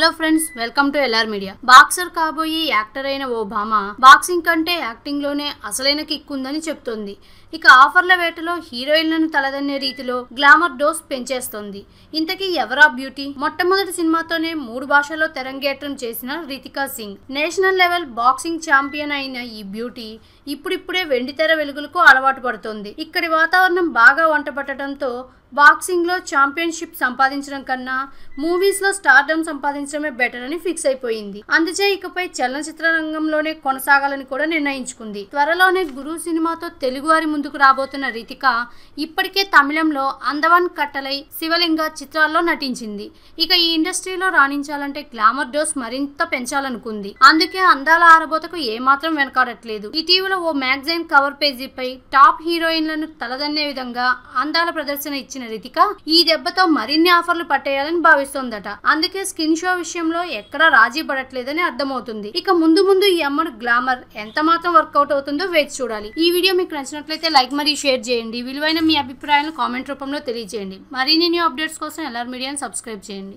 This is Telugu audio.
Hello friends, welcome to LR media. Boxer కాబోయే యాక్టర్ అయిన ఓ భామ బాక్సింగ్ కంటే యాక్టింగ్ లోనే అసలైన కిక్ ఉందని చెప్తోంది. ఇక ఆఫర్ల వేటలో హీరోయిన్లను తలదన్నే రీతిలో గ్లామర్ డోస్ పెంచేస్తోంది. ఇంతకీ ఎవరా బ్యూటీ? మొట్టమొదటి సినిమాతోనే 3 భాషల్లో తెరంగేట్రం చేసిన Ritika Singh. National level boxing champion అయిన ఈ బ్యూటీ ఇప్పుడిప్పుడే వెండితెర వెలుగులకు అలవాటు పడుతోంది. ఇక్కడి వాతావరణం బాగా వంట పట్టడంతో బాక్సింగ్ లో ఛాంపియన్షిప్ సంపాదించడం కన్నా మూవీస్ లో స్టార్డమ్ సంపాదించడమే బెటర్ అని ఫిక్స్ అయిపోయింది. అందుచే ఇకపై చలనచిత్ర రంగంలోనే కొనసాగాలని కూడా నిర్ణయించుకుంది. త్వరలోనే గురు సినిమాతో తెలుగువారి ముందుకు రాబోతున్న రితిక ఇప్పటికే తమిళంలో అందవన్ కట్టలై, శివలింగ చిత్రాల్లో నటించింది. ఇక ఈ ఇండస్ట్రీలో రాణించాలంటే గ్లామర్ డోస్ మరింత పెంచాలనుకుంది. అందుకే అందాల ఆరబోతకు ఏమాత్రం వెనకాడట్లేదు. ఇటీవల ఓ మ్యాగజైన్ కవర్ పేజీపై టాప్ హీరోయిన్లను తలదన్నే విధంగా అందాల ప్రదర్శన ఇచ్చిన రితిక ఈ దెబ్బతో మరిన్ని ఆఫర్లు పట్టేయాలని భావిస్తోందట. అందుకే స్కిన్ షో విషయంలో ఎక్కడా రాజీ పడట్లేదని అర్థమవుతుంది. ఇక ముందు ముందు ఈ అమ్మడు గ్లామర్ ఎంత మాత్రం వర్కౌట్ అవుతుందో వేచి చూడాలి. ఈ వీడియో మీకు నచ్చినట్లయితే లైక్ మరియు షేర్ చేయండి. విలువైన మీ అభిప్రాయాలను కామెంట్ రూపంలో తెలియజేయండి. మరిన్ని న్యూ అప్డేట్స్ కోసం ఎల్ఆర్ మీడియాని సబ్స్క్రైబ్ చేయండి.